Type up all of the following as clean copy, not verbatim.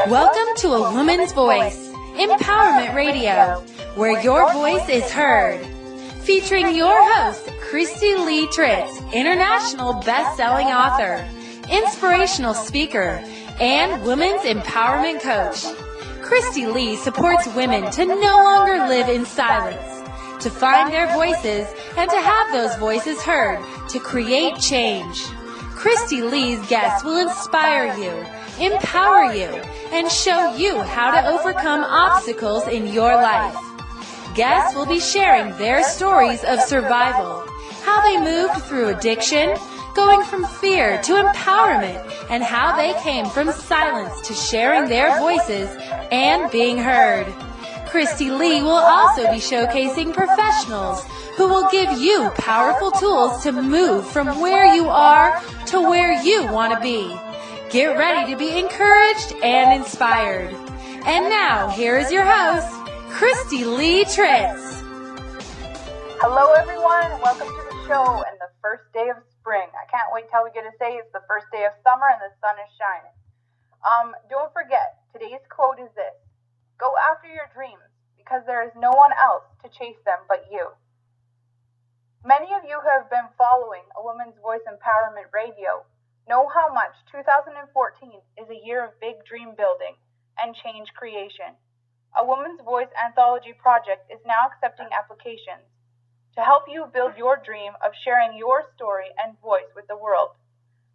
Welcome to A Woman's Voice, Empowerment Radio, where your voice is heard. Featuring your host, Christy Lee Tritz, international best-selling author, inspirational speaker, and women's empowerment coach. Christy Lee supports women to no longer live in silence, to find their voices and to have those voices heard to create change. Christy Lee's guests will inspire you, empower you, and show you how to overcome obstacles in your life. Guests will be sharing their stories of survival, how they moved through addiction, going from fear to empowerment, and how they came from silence to sharing their voices and being heard. Christy Lee will also be showcasing professionals who will give you powerful tools to move from where you are to where you want to be. Get ready to be encouraged and inspired. And now, here is your host, Christy Lee Tritz. Hello, everyone. Welcome to the show and the first day of spring. I can't wait till we get to say it's the first day of summer and the sun is shining. Don't forget, today's quote is this: go after your dreams because there is no one else to chase them but you. Many of you who have been following A Woman's Voice Empowerment Radio know how much 2014 is a year of big dream building and change creation. A Woman's Voice Anthology project is now accepting applications to help you build your dream of sharing your story and voice with the world.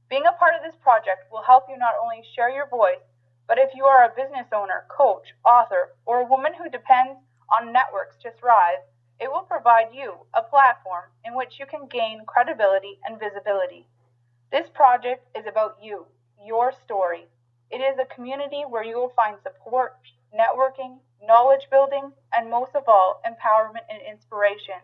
Being a part of this project will help you not only share your voice, but if you are a business owner, coach, author, or a woman who depends on networks to thrive, it will provide you a platform in which you can gain credibility and visibility. This project is about you, your story. It is a community where you will find support, networking, knowledge building, and most of all, empowerment and inspiration.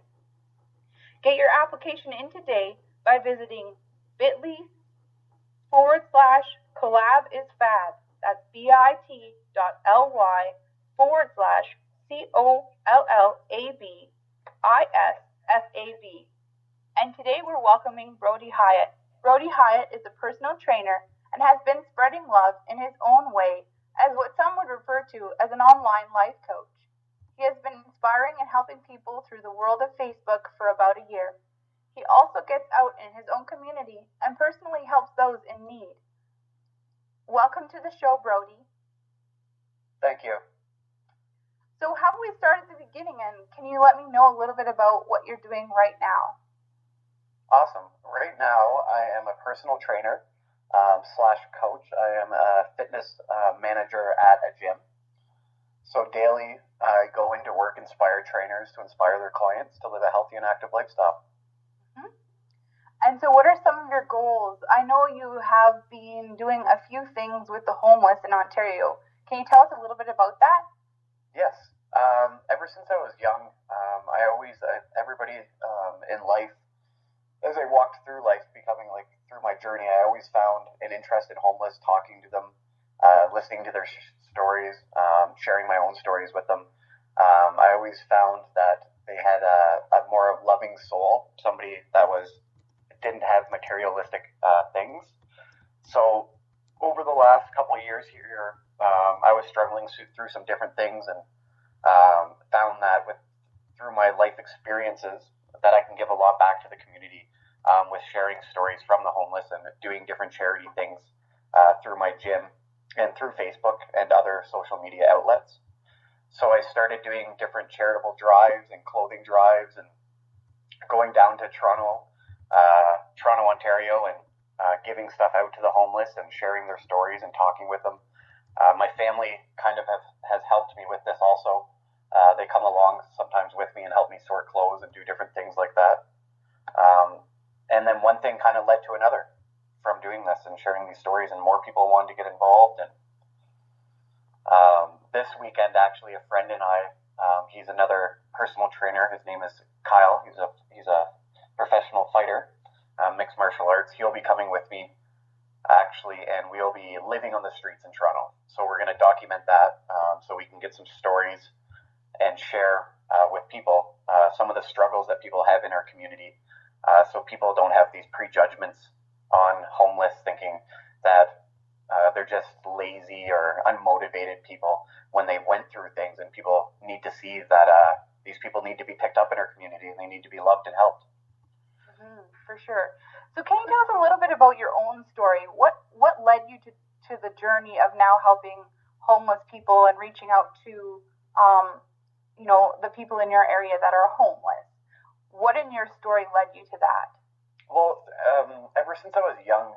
Get your application in today by visiting bit.ly/collabisfab. That's bit.ly/collabisfab. And today we're welcoming Brody Hyatt. Brody Hyatt is a personal trainer and has been spreading love in his own way as what some would refer to as an online life coach. He has been inspiring and helping people through the world of Facebook for about a year. He also gets out in his own community and personally helps those in need. Welcome to the show, Brody. Thank you. So how about we start at the beginning, and can you let me know a little bit about what you're doing right now? Awesome. Right now, I am a personal trainer / coach. I am a fitness manager at a gym. So daily, I go into work, inspire trainers to inspire their clients to live a healthy and active lifestyle. Mm-hmm. And so what are some of your goals? I know you have been doing a few things with the homeless in Ontario. Can you tell us a little bit about that? Yes. Ever since I was young, everybody in life, as I walked through life, through my journey, I always found an interest in homeless, talking to them, listening to their stories, sharing my own stories with them. I always found that they had a more loving soul, somebody that didn't have materialistic things. So over the last couple of years here, I was struggling through some different things and found that through my life experiences that I can give a lot back to the community with sharing stories from the homeless and doing different charity things through my gym and through Facebook and other social media outlets. So I started doing different charitable drives and clothing drives and going down to Toronto, Ontario, and giving stuff out to the homeless and sharing their stories and talking with them. My family kind of has helped me with this also. They come along sometimes with me and help me sort clothes and do different things like that. And then one thing kind of led to another from doing this and sharing these stories, and more people wanted to get involved. And this weekend, actually, a friend and I, he's another personal trainer. His name is Kyle. He's a professional fighter, mixed martial arts. He'll be coming with me, actually, and we'll be living on the streets in Toronto. So we're going to document that so we can get some stories and share with people some of the struggles that people have in our community, so people don't have these prejudgments on homeless, thinking that They're just lazy or unmotivated people when they went through things, and people need to see that these people need to be picked up in our community and they need to be loved and helped. For sure. So can you tell us a little bit about your own story? What led you to the journey of now helping homeless people and reaching out to the people in your area that are homeless? What in your story led you to that? Well, ever since I was young,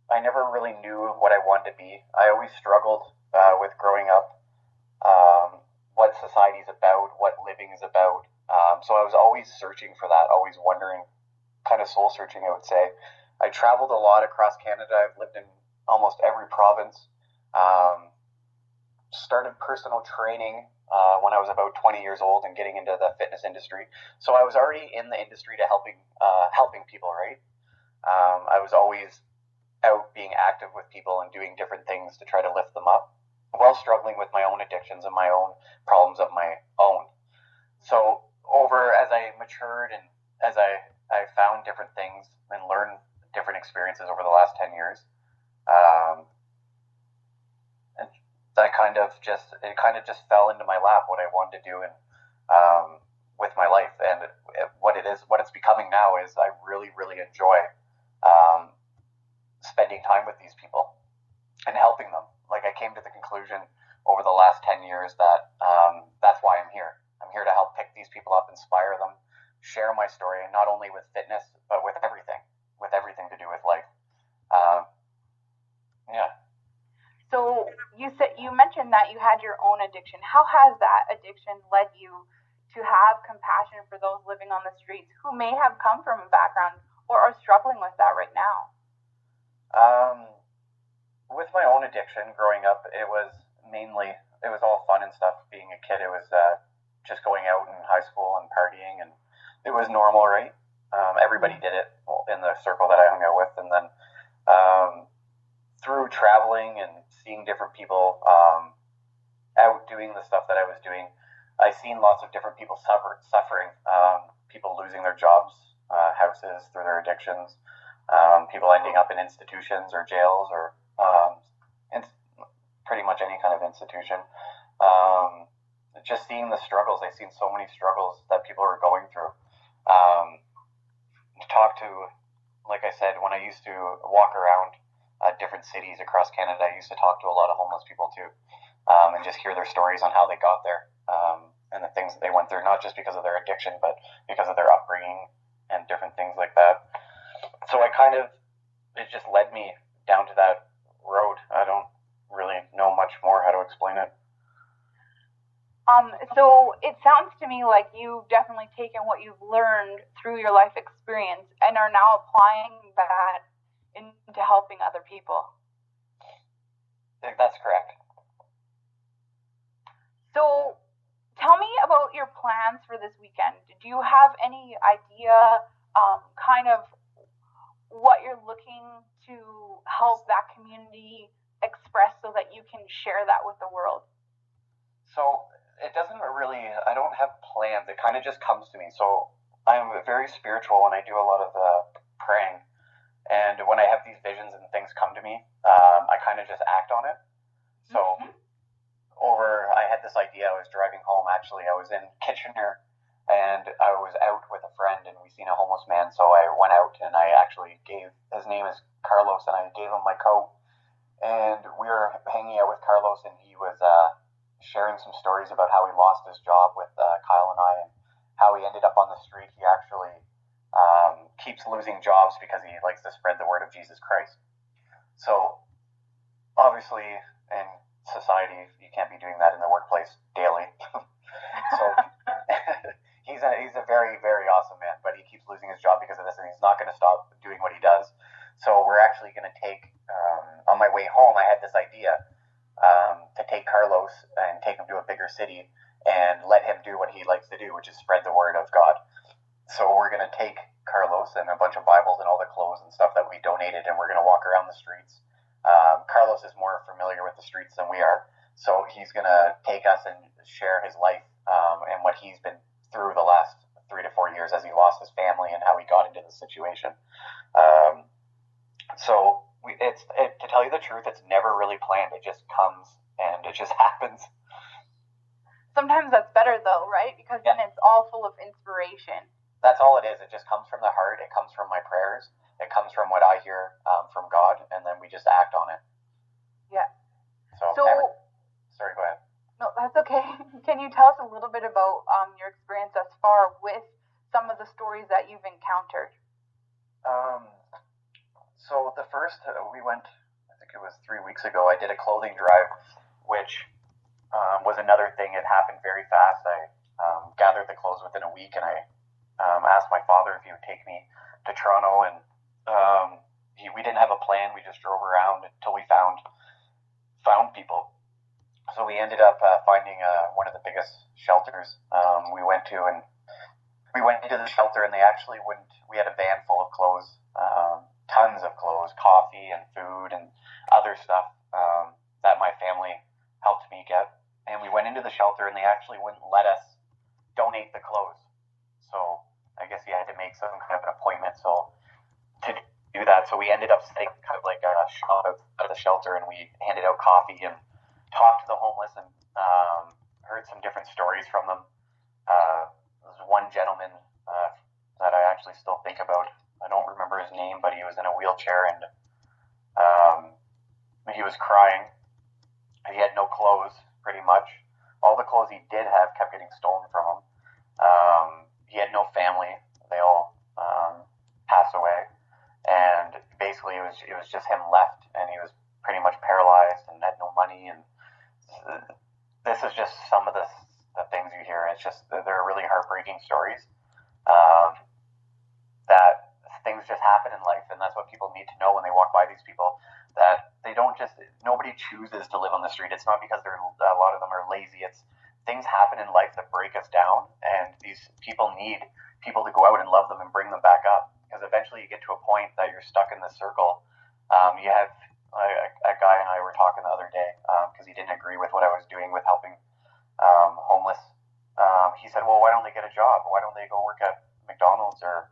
I never really knew what I wanted to be. I always struggled with growing up, what society's about, what living is about. So I was always searching for that, always wondering, kind of soul searching, I would say. I traveled a lot across Canada. I've lived in almost every province. Started personal training when I was about 20 years old and getting into the fitness industry. So I was already in the industry to helping people, right? I was always out being active with people and doing different things to try to lift them up while struggling with my own addictions and my own problems of my own. So as I matured and as I found different things and learned different experiences over the last 10 years, and that kind of just fell into my lap what I wanted to do and with my life. And what it's becoming now is I really, really enjoy spending time with these people and helping them. Like, I came to the conclusion over the last 10 years that that's why I'm here. I'm here to help pick these people up, inspire them, share my story, and not only with fitness, but with everything to do with life. Yeah. So you mentioned that you had your own addiction. How has that addiction led you to have compassion for those living on the streets who may have come from a background or are struggling with that right now? With my own addiction growing up, it was all fun and stuff. Being a kid, it was just going out in high school and partying, and it was normal, right? Everybody did it in the circle that I hung out with. And then through traveling and seeing different people out doing the stuff that I was doing, I seen lots of different people suffering, people losing their jobs, houses through their addictions, people ending up in institutions or jails or pretty much any kind of institution. Just seeing the struggles, I've seen so many struggles that people are going through. Like I said, when I used to walk around different cities across Canada, I used to talk to a lot of homeless people too, and just hear their stories on how they got there, and the things that they went through, not just because of their addiction, but because of their upbringing and different things like that. So it just led me down to that road. I don't really know much more how to explain it. So it sounds to me like you've definitely taken what you've learned through your life experience and are now applying that into helping other people. That's correct. So tell me about your plans for this weekend. Do you have any idea kind of what you're looking to help that community express so that you can share that with the world? So it doesn't really, I don't have plans. It kind of just comes to me. So I'm very spiritual and I do a lot of praying. And when I have these visions and things come to me, I kind of just act on it. So I had this idea. I was driving home, actually. I was in Kitchener and I was out with a friend and we seen a homeless man. So I went out and I actually his name is Carlos, and I gave him my coat. And we were hanging out with Carlos, and he was sharing some stories about how he lost his job with Kyle and I, and how he ended up on the street. He actually keeps losing jobs because he likes to spread the word of Jesus Christ. So obviously in society, you can't be doing that in the workplace daily. So he's a very, very awesome man, but he keeps losing his job because of this, and he's not going to stop doing what he does. So we're actually going to take, on my way home, I had this idea to take Carlos and take him to a bigger city and let him do what he likes to do, which is spread the word of God. So we're going to take Carlos and a bunch of Bibles and all the clothes and stuff that we donated, and we're going to walk around the streets. Carlos is more familiar with the streets than we are, so he's going to take us and share his life and what he's been through the last 3 to 4 years as he lost his family and how he got into the situation. So to tell you the truth, it's never really planned. It just comes and it just happens. Sometimes that's better though, right? Because then it's all full of inspiration. That's all it is. It just comes from the heart. It comes from my prayers. It comes from what I hear from God, and then we just act on it. Yeah. So sorry, go ahead. No, that's okay. Can you tell us a little bit about your experience thus far with some of the stories that you've encountered? So the first, we went, I think it was 3 weeks ago, I did a clothing drive, which was another thing. It happened very fast. I gathered the clothes within a week, and I asked my father if he would take me to Toronto, and we didn't have a plan. We just drove around until we found people. So we ended up finding one of the biggest shelters we went to, and we went into the shelter, and they actually wouldn't. We had a van full of clothes, tons of clothes, coffee and food and other stuff that my family helped me get. And we went into the shelter, and they actually wouldn't let us donate the clothes. So I guess you had to make some kind of an appointment to do that. So we ended up setting kind of like a shop out of the shelter, and we handed out coffee and talked to the homeless and heard some different stories from them. There was one gentleman that I actually still think about. I don't remember his name, but he was in a wheelchair, and he was crying. He had no clothes, pretty much. All the clothes he did have kept getting stolen from him. He had no family. They all passed away, and basically it was just him left, and he was pretty much paralyzed and had no money. And this is just some of the things you hear. It's just, they're really heartbreaking stories. That things just happen in life, and that's what people need to know when they walk by these people, that they don't just, nobody chooses to live on the street. It's not because a lot of them are lazy. It's things happen in life that break us down, and these people need people to go out and love them and bring them back up, because eventually you get to a point that you're stuck in this circle. You have a guy and I were talking the other day, because he didn't agree with what I was doing with helping homeless. He said, well, why don't they get a job? Why don't they go work at McDonald's or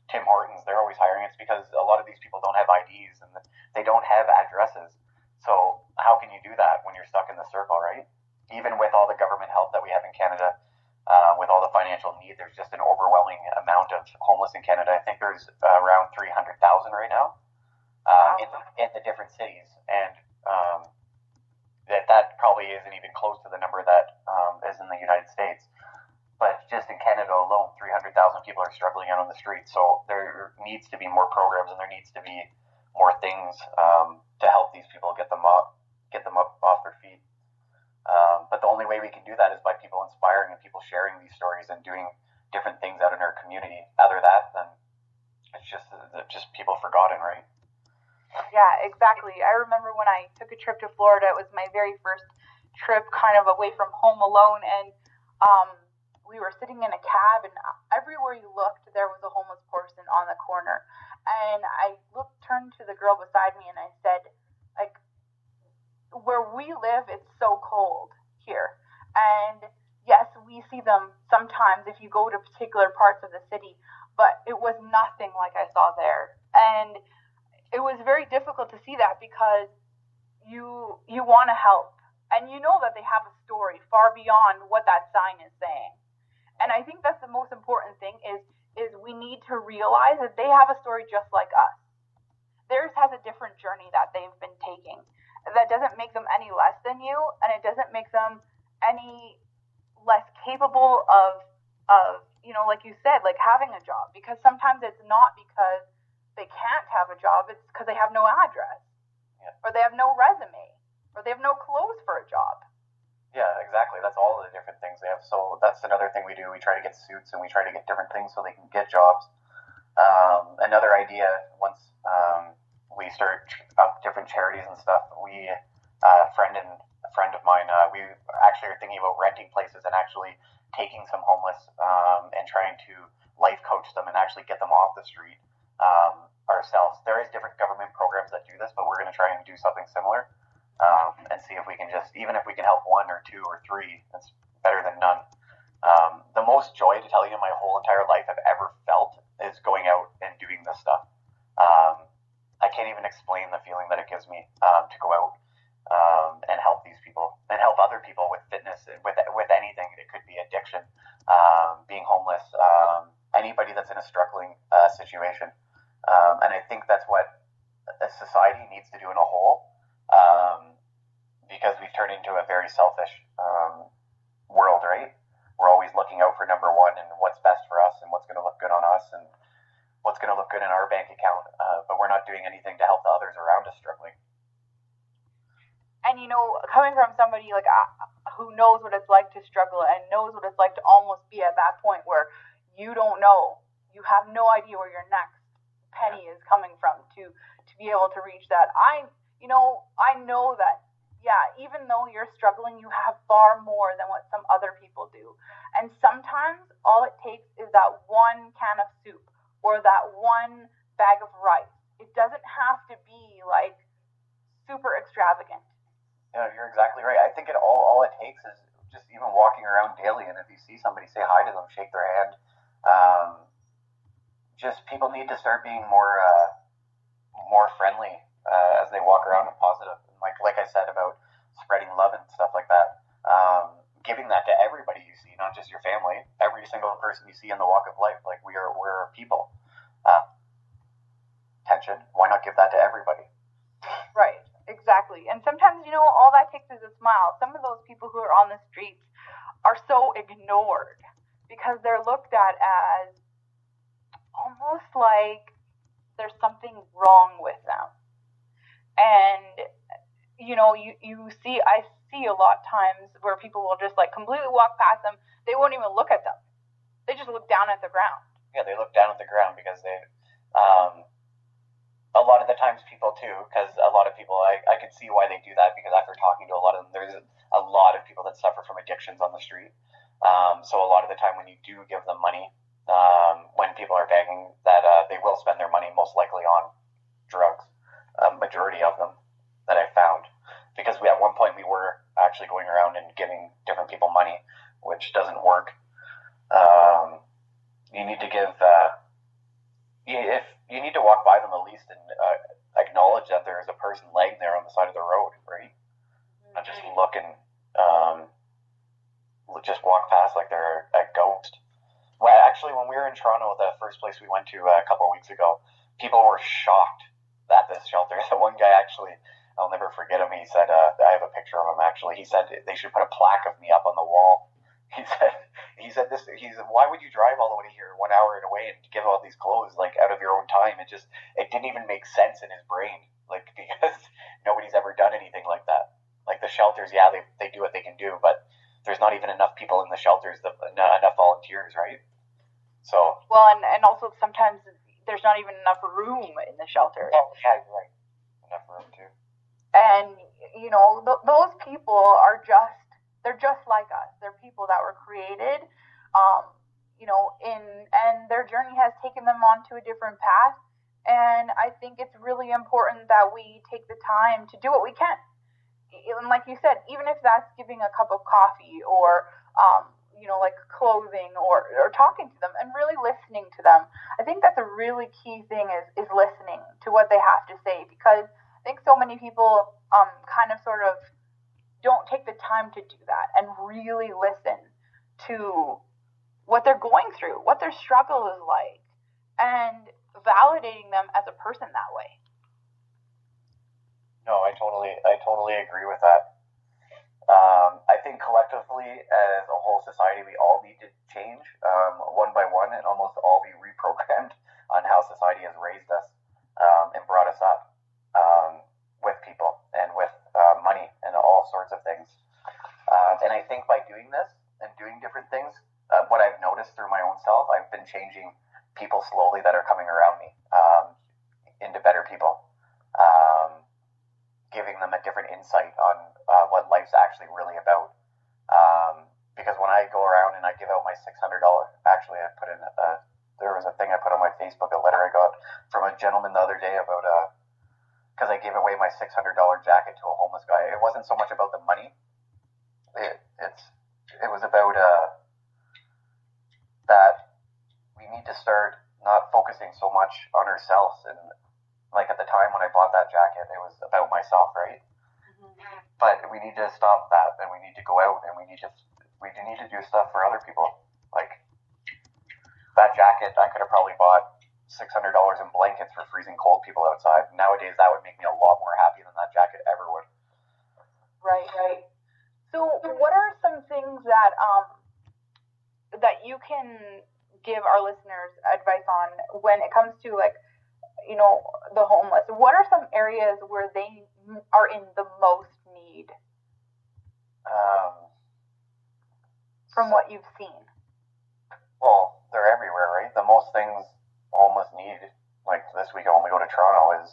Tim Hortons? They're always hiring. It's because a lot of these people don't have IDs and they don't have addresses. So how can you do that when you're stuck in the circle, right? Even with all the government help that we have in Canada, with all the financial need, there's just an overwhelming amount of homeless in Canada. I think there's around 300,000 right now in the different cities, and that probably isn't even close to the number that is in the United States. But just in Canada alone, 300,000 people are struggling out on the street. So there needs to be more programs, and there needs to be more things to help these people get them up off their feet. But the only way we can do that is by people inspiring and people sharing these stories and doing different things out in our community. Other than that, then it's just people forgotten, right? Yeah, exactly. I remember when I took a trip to Florida, it was my very first trip kind of away from home alone, and we were sitting in a cab, and everywhere you looked, there was a homeless person on the corner. And I turned to the girl beside me, and I said, like, where we live, it's so cold here. And yes, we see them sometimes if you go to particular parts of the city, but it was nothing like I saw there. And it was very difficult to see that, because you want to help, and you know that they have a story far beyond what that sign is saying. And I think that's the most important thing is we need to realize that they have a story just like us. Theirs has a different journey that they've been taking. That doesn't make them any less than you, and it doesn't make them any less capable of like you said, like having a job. Because sometimes it's not because they can't have a job, it's because they have no address, or they have no resume, or they have no clothes for a job. Yeah, exactly. That's all the different things they have. So that's another thing we do. We try to get suits, and we try to get different things so they can get jobs. Another idea, once we start up different charities and stuff, a friend of mine, we actually are thinking about renting places and actually taking some homeless and trying to life coach them and actually get them off the street ourselves. There is different government programs that do this, but we're going to try and do something similar. And see if we can even if we can help one or two or three, that's better than none. The most joy, to tell you, in my whole entire life I've ever felt is going out and doing this stuff. I can't even even explain the feeling that it gives me to go out and help these people and help other people with fitness, with anything. It could be addiction, being homeless, anybody that's in a struggling situation. And I think that's what a society needs to do in a whole, because we've turned into a very selfish world, right? We're always looking out for number one and what's best for us and what's going to look good on us and what's going to look good in our bank account, but we're not doing anything to help the others around us struggling. And, you know, coming from somebody like who knows what it's like to struggle and knows what it's like to almost be at that point where you don't know, you have no idea where your next penny is coming from to be able to reach that. I know that, yeah, even though you're struggling, you have far more than what some other people do. And sometimes all it takes is that one can of soup or that one bag of rice. It doesn't have to be like super extravagant. Yeah, you're exactly right. I think all it takes is just even walking around daily, and if you see somebody, say hi to them, shake their hand. Just people need to start being more friendly as they walk around and positive. And like I said about spreading love and stuff like that, giving that to everybody you see, not just your family, every single person you see in the walk of life. Like we're people. Attention. Why not give that to everybody? Right. Exactly. And sometimes, you know, all that takes is a smile. Some of those people who are on the streets are so ignored because they're looked at as almost like there's something wrong with them. And, you know, I see a lot of times where people will just like completely walk past them. They won't even look at them. They just look down at the ground. Yeah, they look down at the ground because they, a lot of the times people too, because a lot of people, I can see why they do that, because after talking to a lot of them, there's a lot of people that suffer from addictions on the street. So a lot of the time when you do give them money, when people are begging, that they will spend their money most likely on drugs, majority of them that I found. Because at one point we were actually going around and giving different people money, which doesn't work. You need to give... if you need to walk by them at least and acknowledge that there is a person laying there on the side of the road, right? Mm-hmm. Not just look and just walk past like they're a ghost. Well, actually, when we were in Toronto, the first place we went to a couple of weeks ago, people were shocked at this shelter. The one guy actually, I'll never forget him. He said, I have a picture of him actually. He said they should put a plaque of me up on the wall. He said this. Why would you drive all the way here 1 hour away and give all these clothes like out of your own time? It didn't even make sense in his brain, like, because nobody's ever done anything like that. Like the shelters, yeah, they do what they can do, but there's not even enough people in the shelters, enough volunteers, right? So well, and also sometimes there's not even enough room in the shelters. Oh, yeah, you're right. Enough room too. And you know, those people are they're just like us. They're people that were created, you know, and their journey has taken them onto a different path. And I think it's really important that we take the time to do what we can. And like you said, even if that's giving a cup of coffee or, you know, like clothing or talking to them and really listening to them. I think that's a really key thing is listening to what they have to say, because I think so many people kind of sort of don't take the time to do that and really listen to what they're going through, what their struggle is like, and validating them as a person that way. No, I totally agree with that. I think collectively, as a whole society, we all need to change one by one and almost all be reprogrammed on how society has raised us and brought us up with people and with money and all sorts of things. And I think by doing this and doing different things, what I've noticed through my own self, I've been changing people slowly that are coming around me into better people. Giving them a different insight on what life's actually really about. Because when I go around and I give out my $600, actually I put in, there was a thing I put on my Facebook, a letter I got from a gentleman the other day about, because I gave away my $600 jacket to a homeless guy. It wasn't so much about the money. It was about that we need to start not focusing so much on ourselves. And like at the time when I bought that jacket, it was about myself, right? But we need to stop that, and we need to go out, and we need to do stuff for other people. Like that jacket, I could have probably bought $600 in blankets for freezing cold people outside. Nowadays, that would make me a lot more happy than that jacket ever would. Right. So, what are some things that that you can give our listeners advice on when it comes to, like, you know, the homeless? What are some areas where they are in the most need? From what you've seen. Well, they're everywhere, right? The most things homeless need, like this week when we go to Toronto, is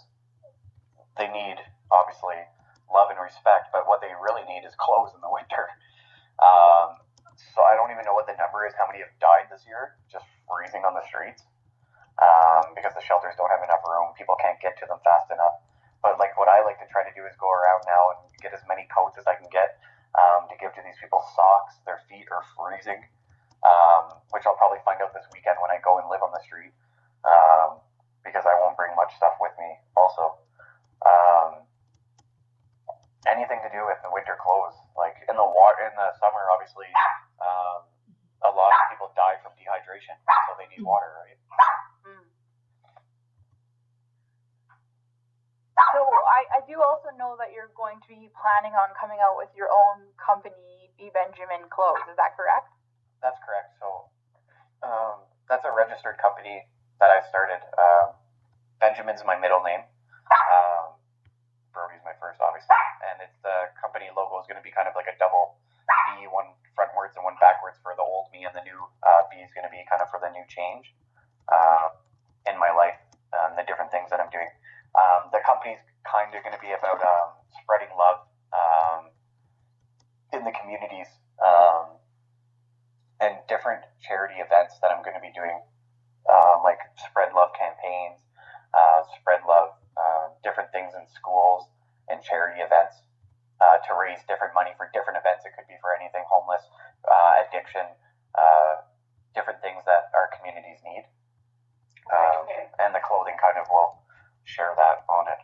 they need, obviously, love and respect, but what they really need is clothes in the winter. So I don't even know what the number is, how many have died this year, just freezing on the streets, because the shelters don't have enough room. People can't get to them fast enough. But like what I like to try to do is go around now and get as many coats as I can get, to give to these people. Socks, their feet are freezing, which I'll probably find out this weekend when I go and live on the street, because I won't bring much stuff with me also. Anything to do with the winter clothes, like in the summer, obviously, a lot of people die from dehydration, so they need water, right? So I do also know that you're going to be planning on coming out with your own company, B. Benjamin Clothes. Is that correct? That's correct. So that's a registered company that I started. Benjamin's my middle name. Brody's my first, obviously. And the company logo is going to be kind of like a double B, one frontwards and one backwards for the old me, and the new B is going to be kind of for the new change in my life and the different things that I'm doing. The company's kind of going to be about spreading love in the communities, and different charity events that I'm going to be doing, like spread love campaigns, spread love, different things in schools and charity events, to raise different money for different events. It could be for anything: homeless, addiction, different things that our communities need. And the clothing kind of will share that on it.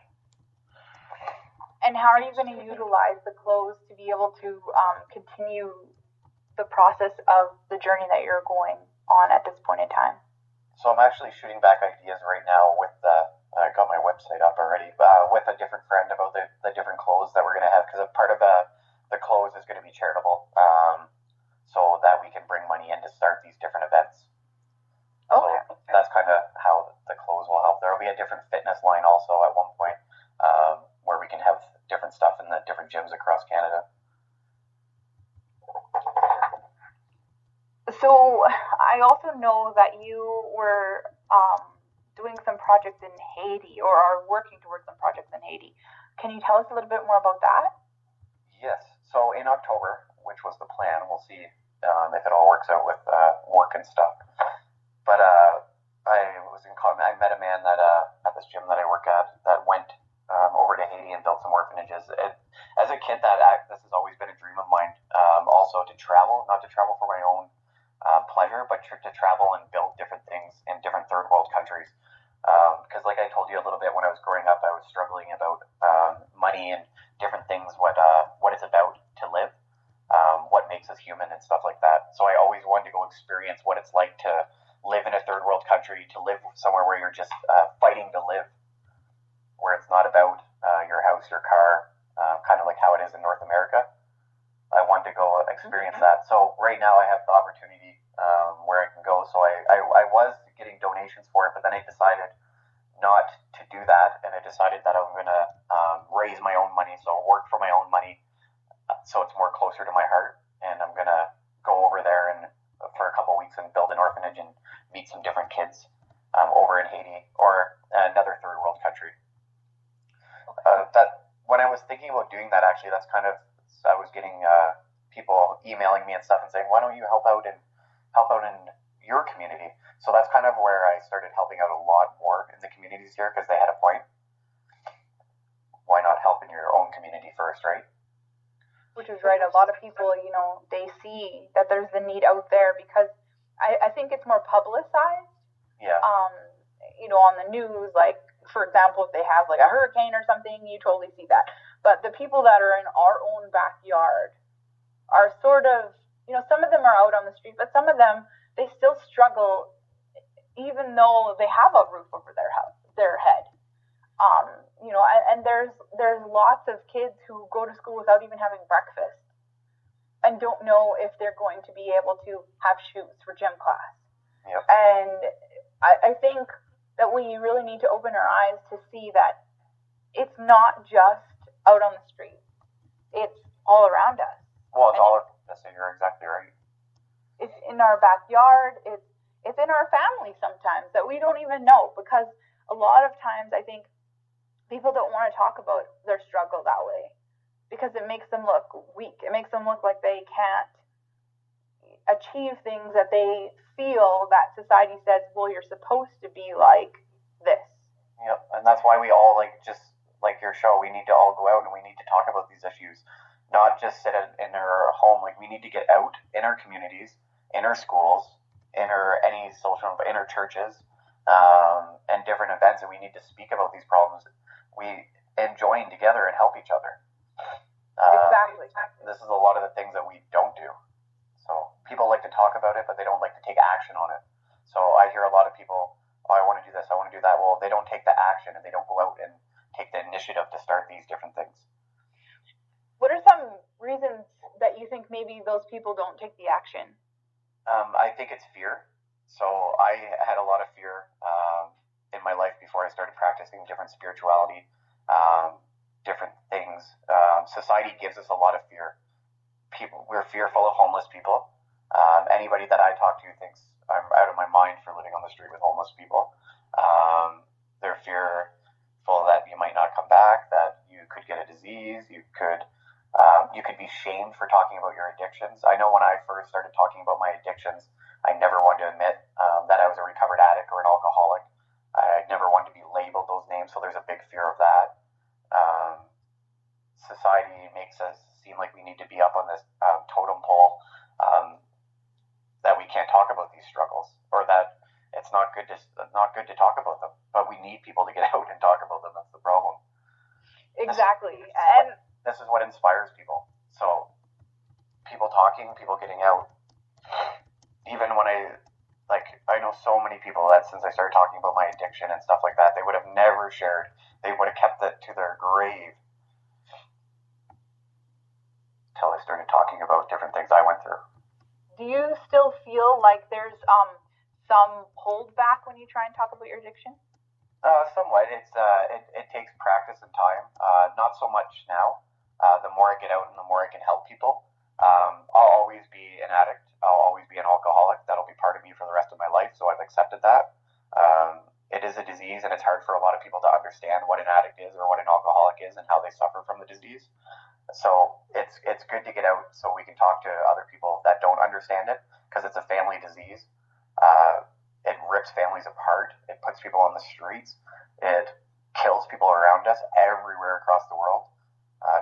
And how are you going to utilize the clothes to be able to continue the process of the journey that you're going on at this point in time? So I'm actually shooting back ideas right now with I got my website up already, with a different friend about the different clothes that we're going to have, because a part of the clothes is going to be charitable, so that we can bring money in to start these different events. Okay. So that's kind of how the clothes will help. There will be a different fitness line also at one point, where we can have different stuff in the different gyms across Canada. So I also know that you were doing some projects in Haiti, or are working towards some projects in Haiti. Can you tell us a little bit more about that? Yes. So in October, which was the plan, we'll see if it all works out with work and stuff. But I met a man that at this gym that I work at that went over to Haiti and built some orphanages. As a kid, this has always been a dream of mine. Also to travel, not to travel for my own pleasure, but to travel and build different things in different third world countries. Because like I told you a little bit, when I was growing up, I was struggling about money and different things, what it's about to live, what makes us human and stuff like that. So I always wanted to go experience what it's like to live in a third world country, to live somewhere where you're just fighting to live, where it's not about your house, your car, kind of like how it is in North America. I wanted to go experience that. So right now I have the opportunity where I can go. So I was getting donations for it, but then I decided not to do that, and I decided that I'm going to raise my own money, so work for my own money, so it's more closer to my heart, and I'm going to go over there and for a couple of weeks and build an orphanage and meet some different kids over in Haiti or another third world country. That when I was thinking about doing that, actually, that's kind of, I was getting people emailing me and stuff and saying, why don't you help out in your community? So that's kind of where I started helping out a lot more in the communities here, because they had a point. Why not help in your own community first, right? Which is right. A lot of people, they see that there's the need out there, because I think it's more publicized. Yeah. On the news, like for example, if they have like a hurricane or something, you totally see that. But the people that are in our own backyard are sort of, some of them are out on the street, but some of them, they still struggle even though they have a roof over their head. And there's lots of kids who go to school without even having breakfast and don't know if they're going to be able to have shoes for gym class. Yep. And I think that we really need to open our eyes to see that it's not just out on the street. It's all around us. Well, it's all around us, and you're exactly right. It's in our backyard. It's in our family sometimes that we don't even know, because a lot of times I think people don't want to talk about their struggle that way because it makes them look weak. It makes them look like they can't achieve things that they feel that society says, well, you're supposed to be like this. Yep, and that's why we all, just like your show, we need to all go out and we need to talk about these issues, not just sit in our home. Like, we need to get out in our communities, in our schools, in our churches, and different events, and we need to speak about these problems. And join together and help each other. Exactly. This is a lot of the things that we don't do. So people like to talk about it, but they don't like to take action on it. So I hear a lot of people, I want to do this, I want to do that. Well, they don't take the action and they don't go out and take the initiative to start these different things. What are some reasons that you think maybe those people don't take the action? I think it's fear. So I had a lot of fear in my life before I started practicing different spirituality, different things. Society gives us a lot of fear. We're fearful of homeless people. Anybody that I talk to thinks I'm out of my mind for living on the street with homeless people. They're fearful that you might not come back, that you could get a disease, you could be shamed for talking about your addictions. I know when I first started talking about my addictions, I never wanted to admit that I was a recovered addict or an alcoholic. I never wanted to be labeled those names, so there's a big fear of that. Society makes us seem like we need to be up on this totem pole, that we can't talk about these struggles, or that it's not good to talk about them. But we need people to get out and talk about them. That's the problem. Exactly. This is what inspires people. So people talking, people getting out. Even when I know so many people that since I started talking about my addiction and stuff like that, they would have never shared. They would have kept it to their grave until I started talking about different things I went through. Do you still feel like there's some holdback when you try and talk about your addiction? Somewhat. It takes practice and time. Not so much now. The more I get out and the more I can help people. I'll always be an addict. I'll always be an alcoholic. That'll be part of me for the rest of my life, so I've accepted that. It is a disease, and it's hard for a lot of people to understand what an addict is or what an alcoholic is and how they suffer from the disease. So it's good to get out so we can talk to other people that don't understand it, because it's a family disease. It rips families apart. It puts people on the streets. It kills people around us everywhere across the world.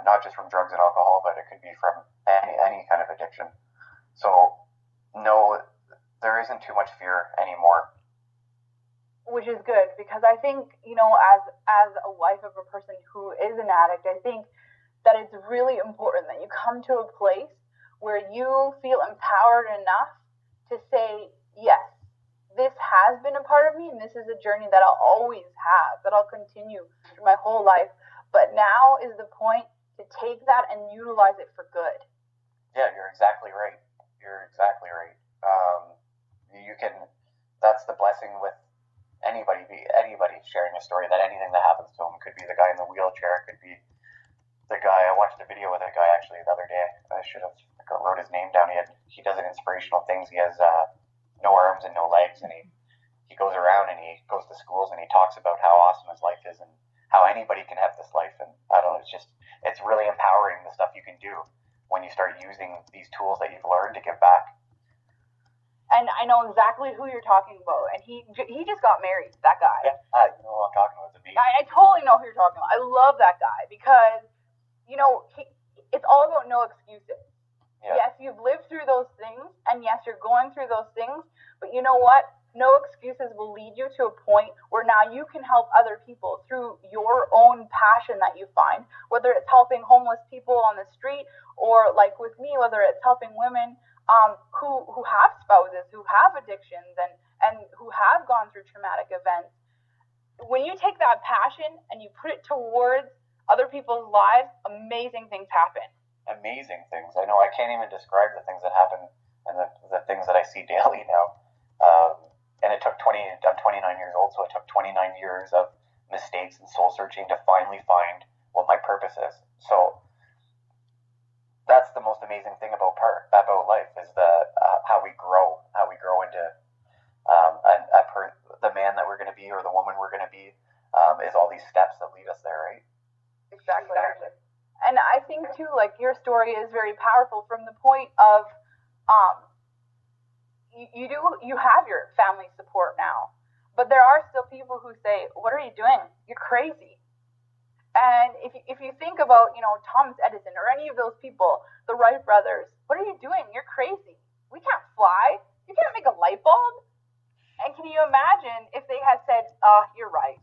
Not just from drugs and alcohol, but it could be from any kind of addiction. So, no, there isn't too much fear anymore. Which is good, because I think, as a wife of a person who is an addict, I think that it's really important that you come to a place where you feel empowered enough to say, yes, this has been a part of me, and this is a journey that I'll always have, that I'll continue through my whole life. But now is the point to take that and utilize it for good. Yeah, you're exactly right. That's the blessing with anybody sharing a story, that anything that happens to them could be the guy in the wheelchair, could be the guy. I watched a video with a guy actually the other day. I should have wrote his name down. He does an inspirational things. He has no arms and no legs, and he goes around and he goes to schools and he talks about how awesome his life is and how anybody can have this life. And I don't know, it's really empowering, the stuff you can do when you start using these tools that you've learned to give back. And I know exactly who you're talking about. And he just got married, that guy. Yeah, you know who I'm talking about. It's amazing. I totally know who you're talking about. I love that guy because, it's all about no excuses. Yeah. Yes, you've lived through those things, and yes, you're going through those things, but you know what? no excuses will lead you to a point where now you can help other people through your own passion that you find, whether it's helping homeless people on the street or like with me, whether it's helping women who have spouses, who have addictions, and who have gone through traumatic events. When you take that passion and you put it towards other people's lives, amazing things happen. Amazing things. I know I can't even describe the things that happen and the things that I see daily now. And it took I'm 29 years old, so it took 29 years of mistakes and soul searching to finally find what my purpose is. So that's the most amazing thing about life is how we grow into the man that we're going to be or the woman we're going to be, is all these steps that lead us there, right? Exactly. And I think too, like your story is very powerful from the point of you have your family support now, but there are still people who say, "What are you doing? You're crazy." And if you think about, Thomas Edison or any of those people, the Wright brothers, what are you doing? You're crazy. We can't fly. You can't make a light bulb. And can you imagine if they had said, you're right.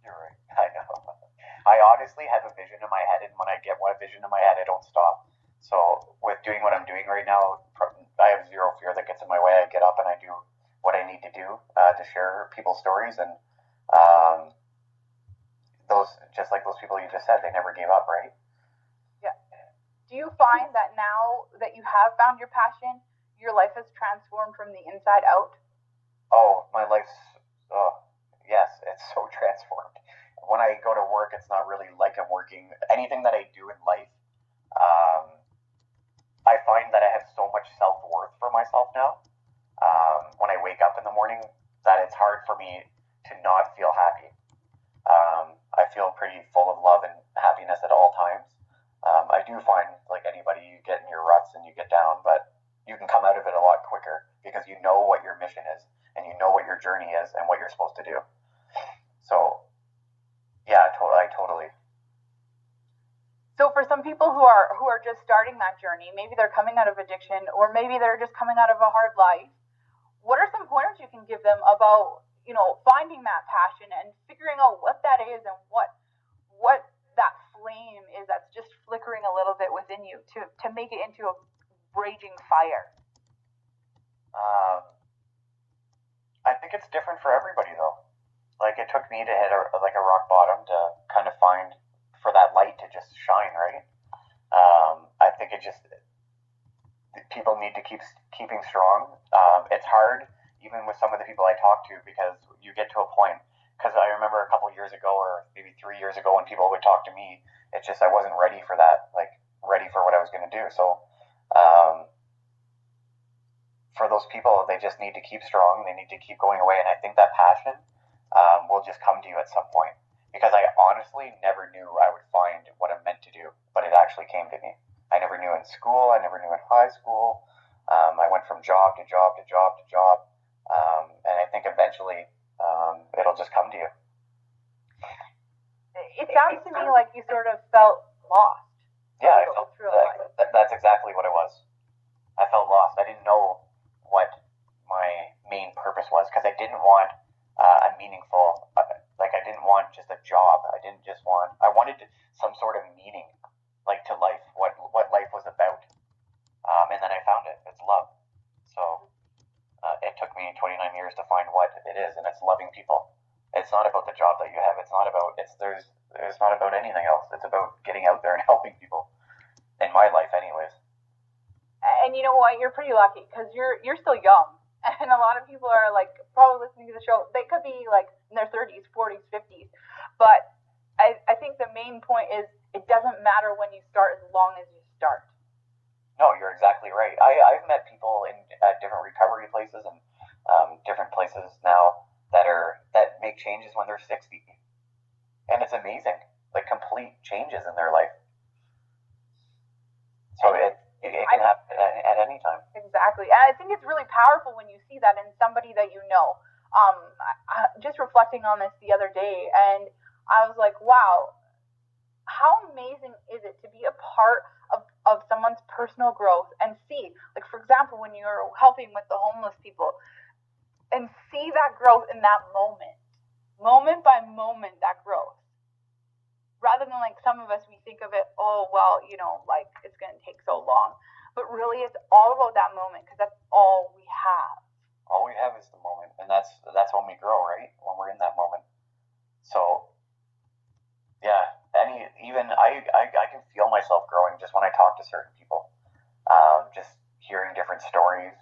You're right. I know. I honestly have a vision in my head, and when I get one vision in my head, I don't stop. So with doing what I'm doing right now, I have zero fear that gets in my way. I get up and I do what I need to do to share people's stories, and just like those people you just said, they never gave up, right? Yeah. Do you find that now that you have found your passion, your life has transformed from the inside out? Oh, my life's, yes, it's so transformed. When I go to work, it's not really like I'm working. Anything that I do in life, I find that I have so much self-worth for myself now. When I wake up in the morning, that it's hard for me to not feel happy. I feel pretty full of love and happiness at all times. I do find, like anybody, you get in your ruts and you get down, but you can come out of it a lot quicker because you know what your mission is and you know what your journey is and what you're supposed to do. So, yeah, totally. So for some people who are just starting that journey, maybe they're coming out of addiction or maybe they're just coming out of a hard life, what are some pointers you can give them about, finding that passion and figuring out what that is and what that flame is that's just flickering a little bit within you to make it into a raging fire? I think it's different for everybody, though. Like, it took me to hit a rock bottom to kind of find for that light to just shine, right? I think people need to keep keeping strong. It's hard, even with some of the people I talk to, because you get to a point. Because I remember a couple years ago, or maybe 3 years ago, when people would talk to me, it's just I wasn't ready for that, like ready for what I was going to do. So for those people, they just need to keep strong. They need to keep going away, and I think that passion will just come to you at some point. Because I honestly never knew I would find what I'm meant to do, but it actually came to me. I never knew in school. I never knew in high school. I went from job to job to job to job, and I think eventually it'll just come to you. It sounds to me like you sort of felt lost. Yeah, I felt that's exactly what it was. I felt lost. I didn't know what my main purpose was because I didn't want a meaningful, I didn't want just a job. I wanted some sort of meaning, like to life, what life was about. And then I found it. It's love. So it took me 29 years to find what it is, and it's loving people. It's not about the job that you have. It's not about anything else. It's about getting out there and helping people. In my life, anyways. And you know what? You're pretty lucky because you're still young, and a lot of people are like probably listening to the show. They could be like in their 30s, 40s, 50s, but I think the main point is it doesn't matter when you start as long as you start. No, you're exactly right. I've met people at different recovery places and different places now that make changes when they're 60, and it's amazing, like complete changes in their life. So it can happen at any time. Exactly, and I think it's really powerful when you see that in somebody that you know. Just reflecting on this the other day, and I was like, wow, how amazing is it to be a part of someone's personal growth and see, like, for example, when you're helping with the homeless people, and see that growth in that moment by moment, that growth. Rather than like some of us, we think of it, oh, well, like it's going to take so long. But really, it's all about that moment because that's all we have. All we have is the moment, and that's when we grow, right? When we're in that moment. So, yeah, even I can feel myself growing just when I talk to certain people. Just hearing different stories.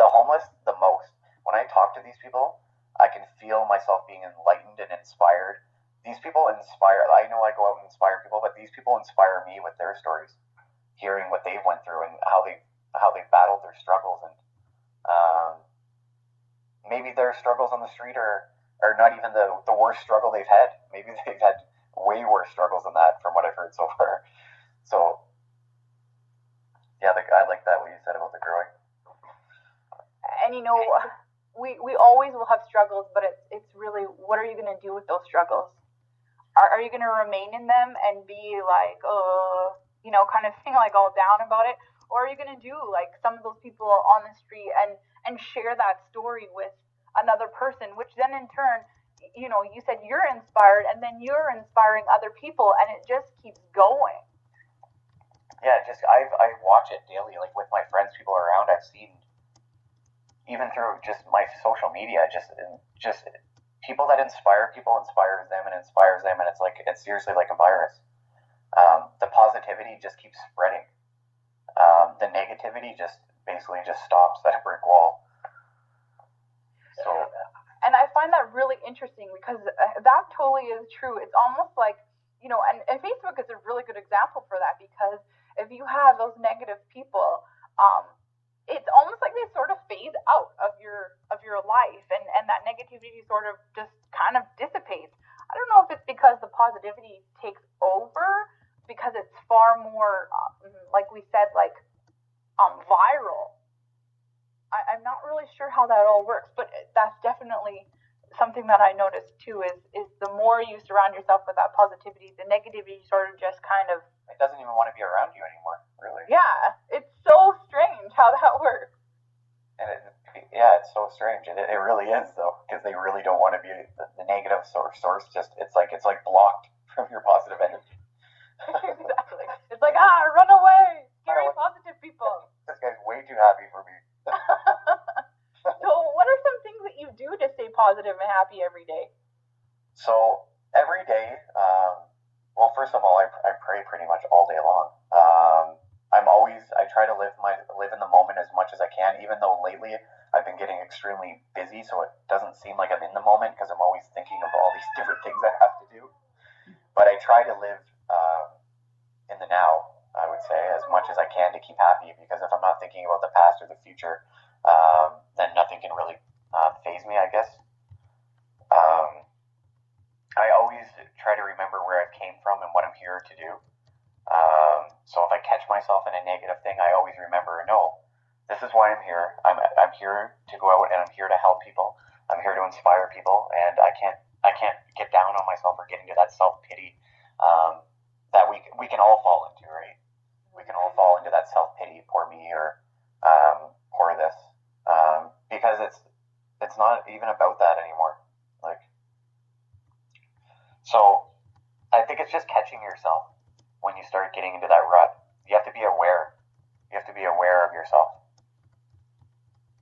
The homeless, the most. When I talk to these people, I can feel myself being enlightened and inspired. These people inspire. I know I go out and inspire people, but these people inspire me with their stories, hearing what they've went through and how they battled their struggles, and maybe their struggles on the street are not even the worst struggle they've had. Maybe they've had way worse struggles than that, from what I've heard so far. So, yeah, I like that what you said about the growing. And we always will have struggles, but it's really, what are you going to do with those struggles? Are you going to remain in them and be like, kind of thing, like all down about it? Or are you going to do like some of those people on the street and share that story with another person, which then in turn, you said you're inspired, and then you're inspiring other people, and it just keeps going. Yeah, I watch it daily, like with my friends, people around. I've seen, even through just my social media, just people that inspires them, and it's seriously like a virus. The positivity just keeps spreading. The negativity just basically just stops at a brick wall. So, and I find that really interesting because that totally is true. It's almost like, and Facebook is a really good example for that, because if you have those negative people, it's almost like they sort of fade out of your life, and that negativity sort of just kind of dissipates. I don't know if it's because the positivity takes over, because it's far more, like we said, like viral. I'm not really sure how that all works, but that's definitely something that I noticed too, is the more you surround yourself with that positivity, the negativity sort of just kind of... It doesn't even want to be around you anymore, really. Yeah, it's so strange how that works. And it's so strange. It really is, though, because they really don't want to be the negative source. It's like blocked from your positive energy. Exactly. It's like, run away, scary positive people. This guy's way too happy for me. So what are some things that you do to stay positive and happy every day? So every day, well, first of all, I pray pretty much all day long. I try to live in the moment as much as I can, even though lately I've been getting extremely busy, so it doesn't seem like I'm in the moment because I'm always thinking of all these different things I have to do. But I try to live in the now, I would say, as much as I can to keep happy, because if I'm not thinking about the past or the future, then nothing can really faze me, I guess. I always try to remember where I came from and what I'm here to do. So if I catch myself in a negative thing, I always remember, no, this is why I'm here. I'm here to go out, and I'm here to help people. I'm here to inspire people, and I can't get down on myself or get into that self-pity that we can all fall into, right? We can all fall into that self-pity, poor me, or poor this, because it's not even about that anymore. Like, so I think it's just catching yourself when you start getting into that rut. You have to be aware. You have to be aware of yourself.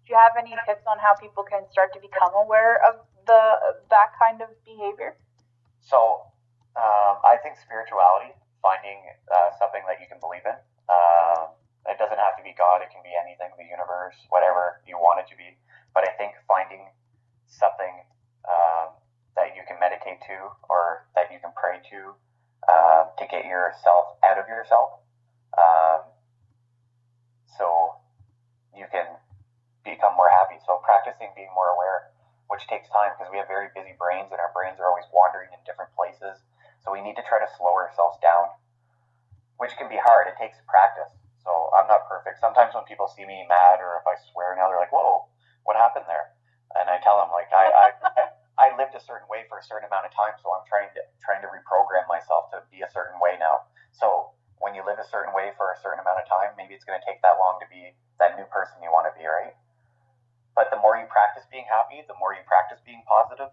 Do you have any tips on how people can start to become aware of that kind of behavior? So, I think spirituality, finding something that you can believe in. It doesn't have to be God. It can be anything, the universe, whatever you want it to be. But I think finding something that you can meditate to, or that you can pray to get yourself out of yourself, so you can become more happy. So practicing being more aware, which takes time because we have very busy brains, and our brains are always wandering in different places. So we need to try to slow ourselves down, which can be hard. It takes practice. So I'm not perfect. Sometimes when people see me mad, or if I swear now, they're like, whoa, what happened there? And I tell them, like, I lived a certain way for a certain amount of time, so I'm trying to reprogram myself to be a certain way now. So when you live a certain way for a certain amount of time, maybe it's going to take that long to be that new person you want to be, right? But the more you practice being happy, the more you practice being positive,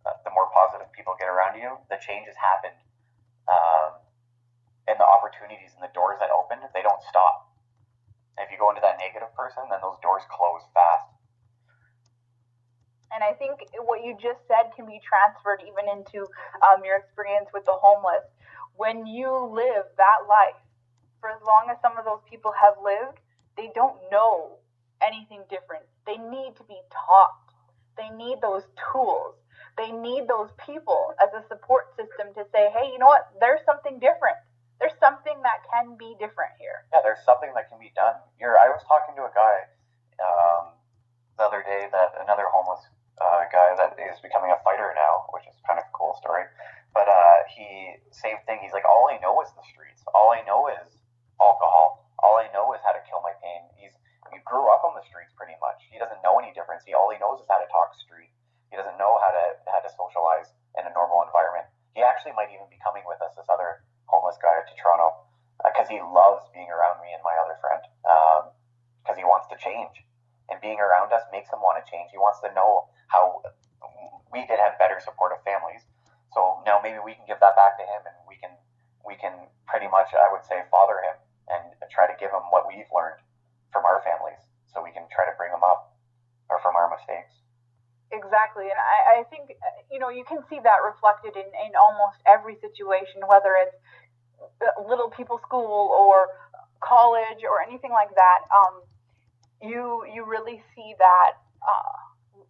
the more positive people get around you. The changes happen, and the opportunities and the doors that open, they don't stop. And if you go into that negative person, then those doors close fast. And I think what you just said can be transferred even into your experience with the homeless. When you live that life, for as long as some of those people have lived, they don't know anything different. They need to be taught. They need those tools. They need those people as a support system to say, hey, you know what? There's something different. There's something that can be different here. Yeah, there's something that can be done. I was talking to a guy the other day, that another homeless guy that is becoming a fighter now, which is kind of a cool story. But same thing. He's like, all I know is the streets. All I know is alcohol. All I know is how to kill my pain. He grew up on the streets pretty much. He doesn't know any difference. All he knows is how to talk street. He doesn't know how to socialize in a normal environment. He actually might even be coming with us, this other homeless guy, to Toronto, because he loves being around me and my other friend, because he wants to change. And being around us makes him want to change. He wants to know how we could have better supportive families. So now maybe we can give that back to him, and we can pretty much, I would say, father him and try to give him what we've learned from our families, so we can try to bring him up or from our mistakes. Exactly. And I think, you can see that reflected in almost every situation, whether it's little people school or college or anything like that. You really see that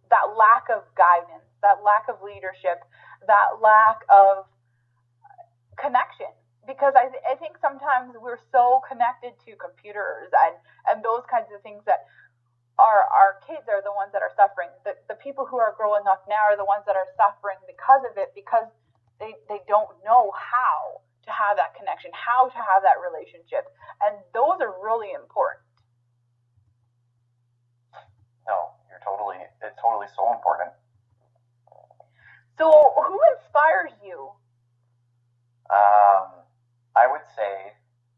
that lack of guidance, that lack of leadership, that lack of connection. Because I think sometimes we're so connected to computers and those kinds of things that our kids are the ones that are suffering. The people who are growing up now are the ones that are suffering because of it, because they don't know how to have that connection, how to have that relationship. And those are really important. No, it's totally so important. So who inspires you? I would say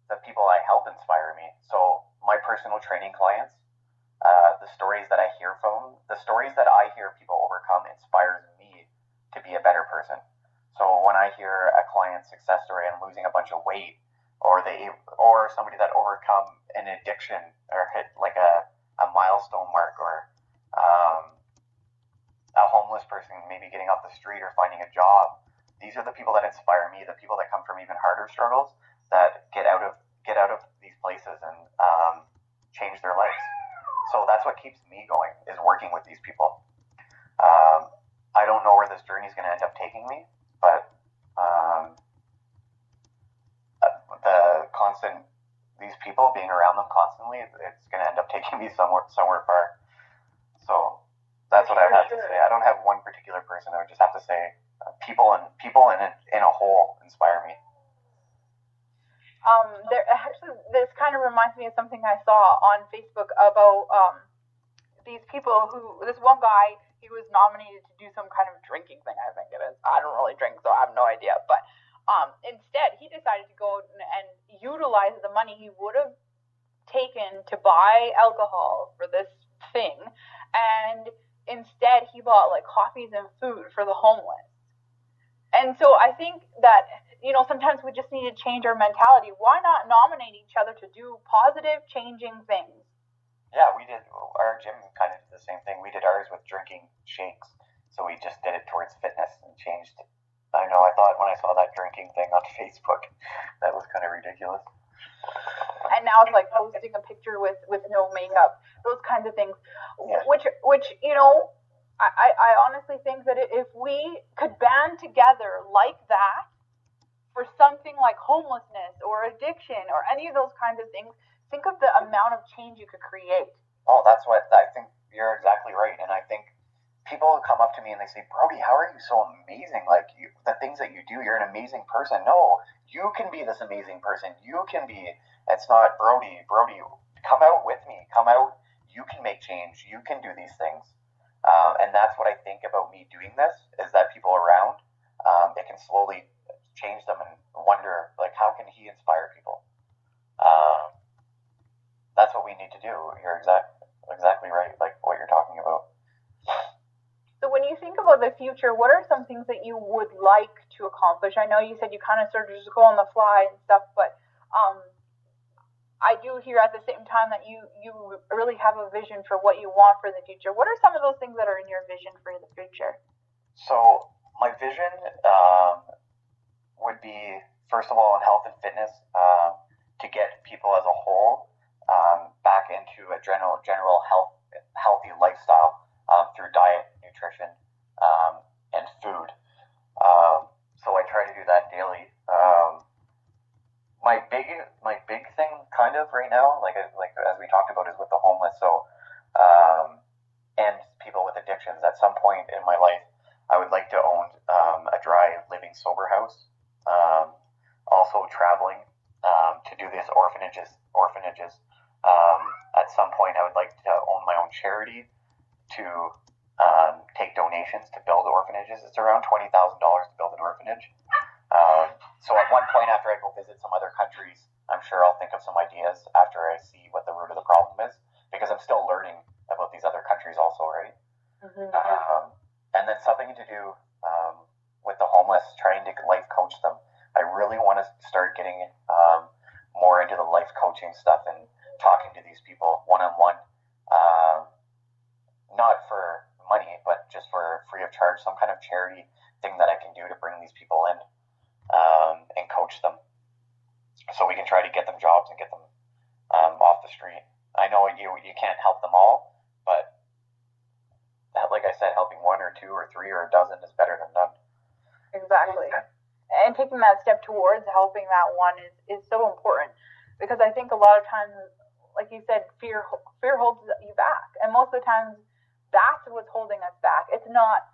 the people I help inspire me. So my personal training clients, the stories that I hear people overcome inspires me to be a better person. So when I hear a client's success story and losing a bunch of weight, or somebody that overcome an addiction or hit like a milestone mark, or a homeless person maybe getting off the street or finding a job, these are the people that inspire me, the people that come from even harder struggles, that get out of these places and change their lives. So that's what keeps me going, is working with these people. I don't know where this journey is going to end up taking me, but these people, being around them constantly, it's going to end up taking me somewhere far. So that's what I have to say. I don't have one particular person. I would just have to say people in a whole inspire me. This kind of reminds me of something I saw on Facebook about these people this one guy, he was nominated to do some kind of drinking thing, I think it is. I don't really drink, so I have no idea. But instead, he decided to go and utilize the money he would have taken to buy alcohol for this thing, and instead he bought like coffees and food for the homeless. And so I think that, sometimes we just need to change our mentality. Why not nominate each other to do positive, changing things? Yeah, we did. Our gym kind of did the same thing. We did ours with drinking shakes. So we just did it towards fitness and changed. I know, I thought when I saw that drinking thing on Facebook, that was kind of ridiculous. And now it's like posting a picture with no makeup, those kinds of things, yeah. which I honestly think that if we could band together like that for something like homelessness or addiction or any of those kinds of things, think of the amount of change you could create. Oh, that's what I think. You're exactly right. And I think people come up to me and they say, Brody, how are you so amazing? Like, the things that you do, you're an amazing person. No, you can be this amazing person. You can be. It's not Brody, come out with me. Come out. You can make change. You can do these things. And that's what I think about me doing this, is that people around, it can slowly change them and wonder, like, how can he inspire people? That's what we need to do. You're exactly right, like what you're talking about. the future, what are some things that you would like to accomplish? I know you said you kind of sort of just go on the fly and stuff, but I do hear at the same time that you really have a vision for what you want for the future. What are some of those things that are in your vision for the future? So my vision would be, first of all, in health and fitness, to get people as a whole back into a general healthy lifestyle through diet, nutrition, and food. So I try to do that daily. My big thing, kind of right now, like as we talked about, is with the homeless. So and people with addictions. At some point in my life, I would like to own a dry living sober house. Also traveling to do these orphanages. At some point, I would like to own my own charity to take donations to build orphanages. It's around $20,000 to build an orphanage. So at one point, after I go visit some other countries, I'm sure I'll think of some ideas after I see what the root of the problem is, because I'm still learning about these other countries also, right? Mm-hmm. And then something to do with the homeless, trying to life coach them. I really want to start getting more into the life coaching stuff and talking to these people one-on-one, not for money, but just for free of charge, some kind of charity thing that I can do to bring these people in and coach them, so we can try to get them jobs and get them off the street. I know you can't help them all, but like I said, helping one or two or three or a dozen is better than none. Exactly. And taking that step towards helping that one is so important, because I think a lot of times, like you said, fear holds you back, and most of the times that's what's holding us back. It's not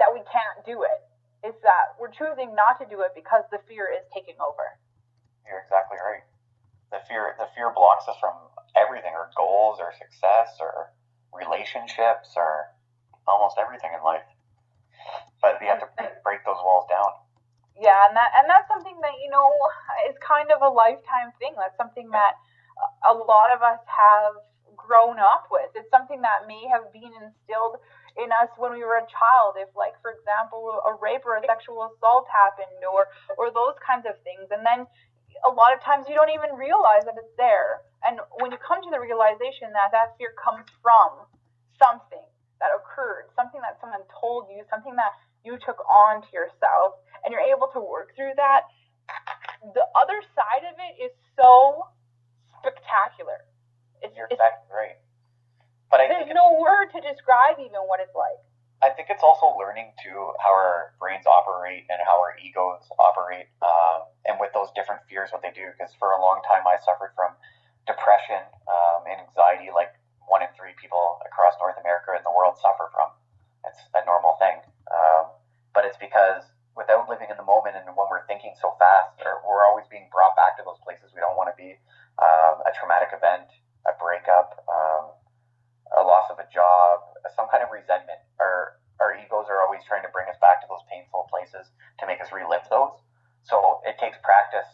that we can't do it. It's that we're choosing not to do it because the fear is taking over. You're exactly right. The fear blocks us from everything, or goals, or success, or relationships, or almost everything in life. But we have to break those walls down. Yeah, and that's something that, is kind of a lifetime thing. That's something that a lot of us have grown up with. It's something that may have been instilled in us when we were a child. If, like, for example, a rape or a sexual assault happened, or those kinds of things. And then a lot of times you don't even realize that it's there. And when you come to the realization that fear comes from something that occurred, something that someone told you, something that you took on to yourself, and you're able to work through that, the other side of it is so spectacular. You're exactly right. But there's no word to describe even what it's like. I think it's also learning too how our brains operate and how our egos operate, and with those different fears, what they do. Because for a long time, I suffered from depression and anxiety, like 1 in 3 people across North America and the world suffer from. It's a normal thing. But it's because without living in the moment, and when we're thinking so fast, or we're always being brought back to those places we don't want to be, a traumatic event, a breakup, a loss of a job, some kind of resentment. Our egos are always trying to bring us back to those painful places to make us relive those. So it takes practice,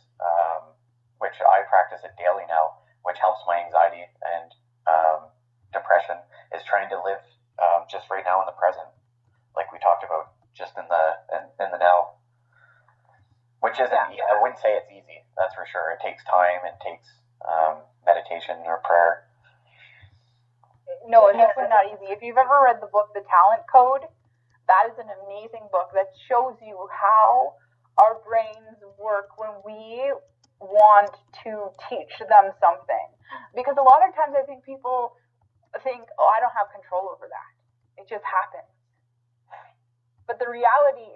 which I practice it daily now, which helps my anxiety and depression, is trying to live just right now in the present, like we talked about, just in the now. Which isn't, I wouldn't say it's easy, that's for sure. It takes time, it takes meditation or prayer. No, it's definitely not easy. If you've ever read the book, The Talent Code, that is an amazing book that shows you how our brains work when we want to teach them something. Because a lot of times I think people think, oh, I don't have control over that. It just happens. But the reality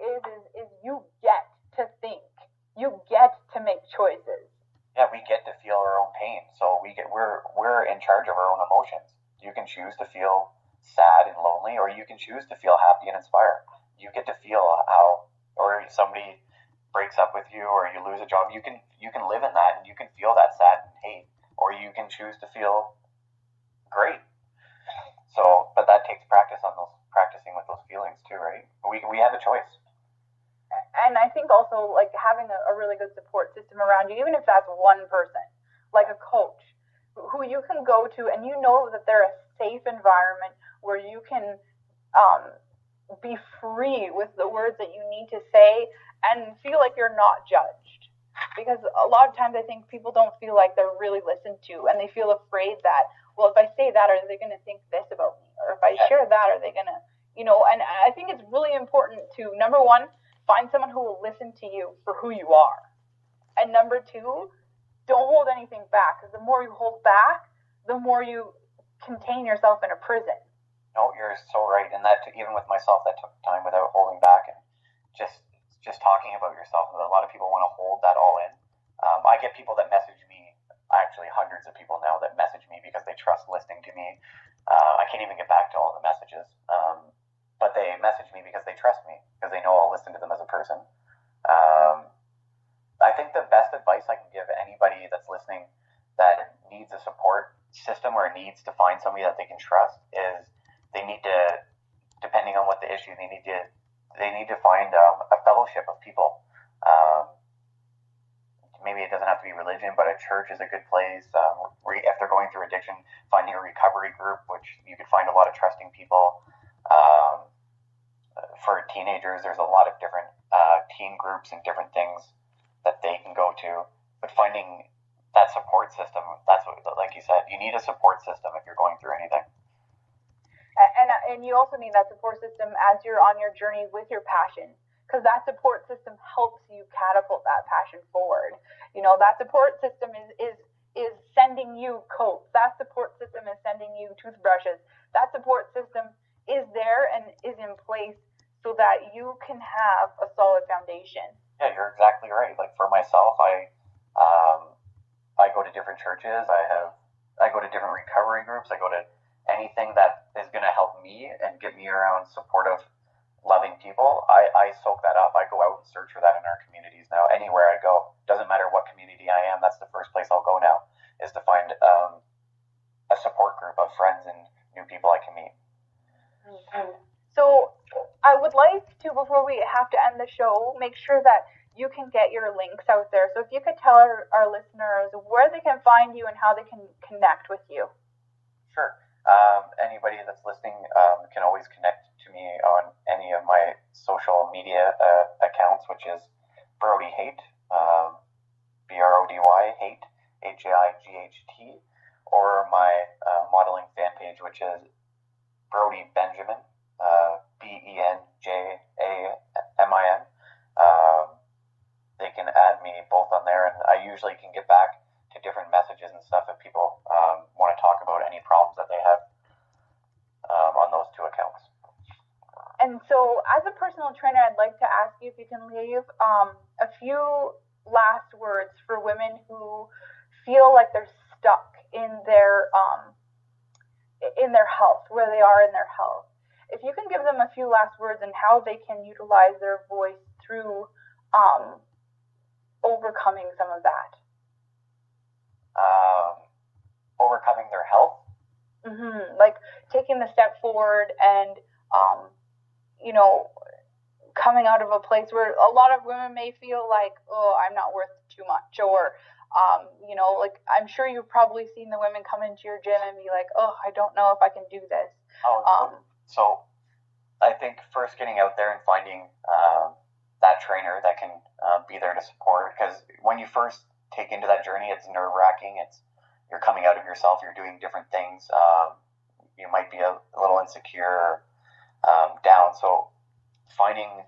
is you get to think. You get to make choices. Yeah, we get to feel our own pain. So we're in charge of our own emotions. You can choose to feel sad and lonely, or you can choose to feel happy and inspired. You get to feel how, or somebody breaks up with you, or you lose a job. You can live in that, and you can feel that sad and hate, or you can choose to feel great. So, but that takes practicing with those feelings too, right? We have a choice. And I think also, like, having a really good support system around you, even if that's one person, like a coach, who you can go to, and you know that they're a safe environment where you can be free with the words that you need to say and feel like you're not judged. Because a lot of times I think people don't feel like they're really listened to, and they feel afraid that, well, if I say that, are they going to think this about me? Or if I share that, are they going to, and I think it's really important to, number one, find someone who will listen to you for who you are. And number two, don't hold anything back, because the more you hold back, the more you contain yourself in a prison. No, you're so right. And that, even with myself, that took time without holding back and just talking about yourself. A lot of people want to hold that all in. I get people that message me, actually hundreds of people now that message me because they trust listening to me. I can't even get back to all the messages. But they message me because they trust me, because they know I'll listen to them as a person. I think the best advice I can give anybody that's listening that needs a support system or needs to find somebody that they can trust is they need to, depending on what the issue, they need to find a fellowship of people. Maybe it doesn't have to be religion, but a church is a good place. If they're going through addiction, finding a recovery group, which you could find a lot of trusting people. For teenagers, there's a lot of different teen groups and different things that they can go to. But finding that support system, that's what, like you said, you need a support system if you're going through anything. And you also need that support system as you're on your journey with your passion, because that support system helps you catapult that passion forward. That support system is sending you coats. That support system is sending you toothbrushes. That support system is there and is in place so that you can have a solid foundation. Yeah, you're exactly right. Like for myself, I go to different churches. I go to different recovery groups. I go to anything that is going to help me and get me around supportive, loving people. I soak that up. I go out and search for that in our communities now. Anywhere I go, doesn't matter what community I am, that's the first place I'll go now, is to find a support group of friends and new people I can meet. Mm-hmm. So I would like to, before we have to end the show, make sure that you can get your links out there. So if you could tell our listeners where they can find you and how they can connect with you. Sure. Anybody that's listening can always connect to me on any of my social media accounts, which is Brody Haight, BRODY Haight, HAIGHT, or my modeling fan page, which is Brody Benjamin, BENJAMIN. They can add me both on there, and I usually can get back to different messages and stuff if people want to talk about any problems that they have on those two accounts. And so, as a personal trainer, I'd like to ask you if you can leave a few last words for women who feel like they're stuck in their health, where they are in their health. If you can give them a few last words and how they can utilize their voice through overcoming some of that. Overcoming their health? Mm-hmm. Like taking the step forward and, coming out of a place where a lot of women may feel like, oh, I'm not worth too much. Or, like I'm sure you've probably seen the women come into your gym and be like, oh, I don't know if I can do this. So I think first getting out there and finding that trainer that can be there to support, because when you first take into that journey, it's nerve-wracking. You're coming out of yourself. You're doing different things. You might be a little insecure, down. So finding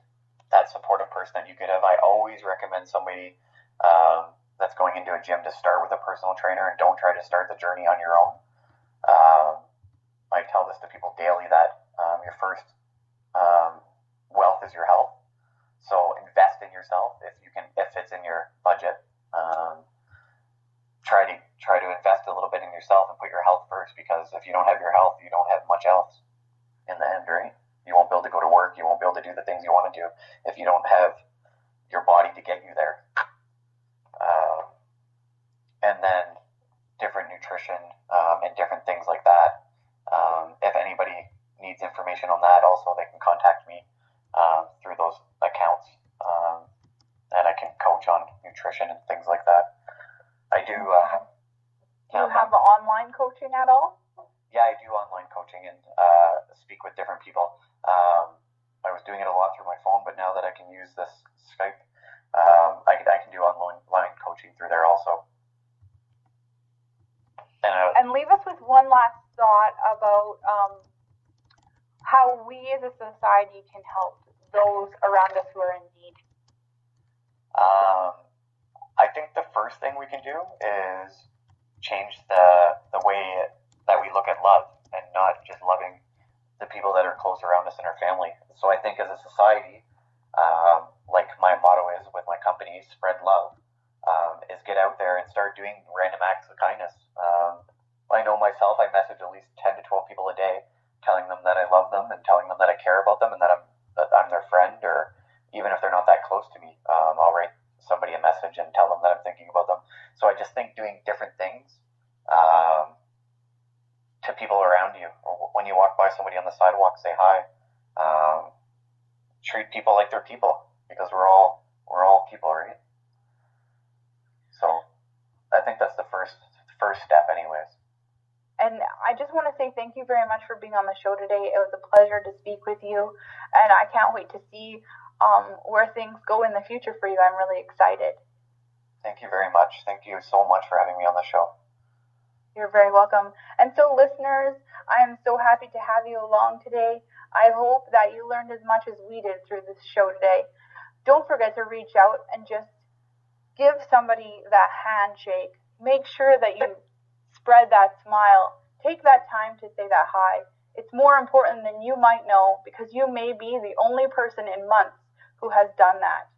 that supportive person that you could have, I always recommend somebody that's going into a gym to start with a personal trainer, and don't try to start the journey on your own. I tell this to people daily that your first wealth is your health. So invest in yourself if it's in your budget. Try to invest a little bit in yourself and put your health first, because if you don't have your health, you don't have much else in the end, right? You won't be able to go to work. You won't be able to do the things you want to do if you don't have your body to get you there. And then different nutrition and different things like that. If anybody needs information on that, also they can contact me through those accounts, and I can coach on nutrition and things like that. I do. Do you have online coaching at all? Yeah, I do online coaching and speak with different people. doing it a lot through my phone, but now that I can use this Skype, I can do online coaching through there also. And leave us with one last thought about how we as a society can help those around us who are in need. I think the first thing we can do is change the way that we look at love, and not just loving the people that are close around us in our family. So I think as a society, like my motto is with my company, Spread Love, is get out there and start doing random acts of kindness. I know myself, I message at least 10 to 12 people a day, telling them that I love them and telling them that I care about them and that I'm their friend, or even if they're not that close to me, I'll write somebody a message and tell them that I'm thinking about them. So I just think doing different things to people around you, or when you walk by somebody on the sidewalk, say hi. Treat people like they're people, because we're all people, right? So I think that's the first step, anyways. And I just want to say thank you very much for being on the show today. It was a pleasure to speak with you, and I can't wait to see where things go in the future for you. I'm really excited. Thank you very much. Thank you so much for having me on the show. You're very welcome. And so, listeners, I am so happy to have you along today. I hope that you learned as much as we did through this show today. Don't forget to reach out and just give somebody that handshake. Make sure that you spread that smile. Take that time to say that hi. It's more important than you might know, because you may be the only person in months who has done that.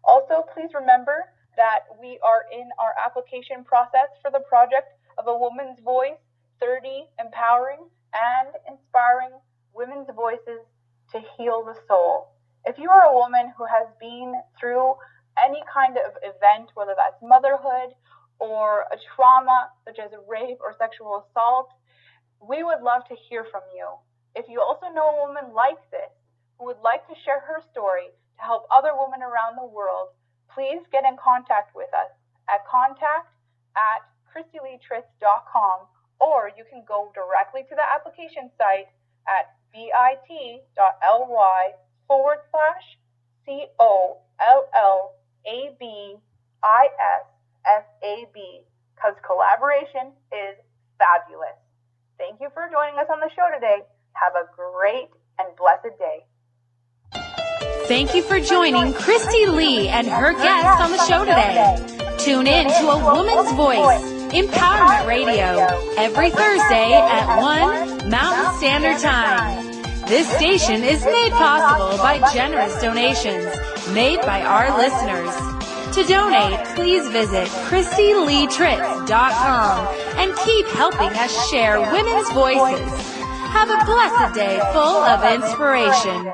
Also, please remember that we are in our application process for the project of A Woman's Voice, 30 empowering and inspiring women's voices to heal the soul. If you are a woman who has been through any kind of event, whether that's motherhood or a trauma such as rape or sexual assault, we would love to hear from you. If you also know a woman like this who would like to share her story to help other women around the world, please get in contact with us at contact@ChristyLeeTritz.com, or you can go directly to the application site at bit.ly/COLLABISSAB, because collaboration is fabulous. Thank you for joining us on the show today. Have a great and blessed day. Thank you for joining Christy Lee and her guests on the show today. Tune in to A Woman's Voice, Empowerment Radio, every Thursday at 1 Mountain Standard Time. This station is made possible by generous donations made by our listeners. To donate, please visit ChristyLeeTritz.com and keep helping us share women's voices. Have a blessed day full of inspiration.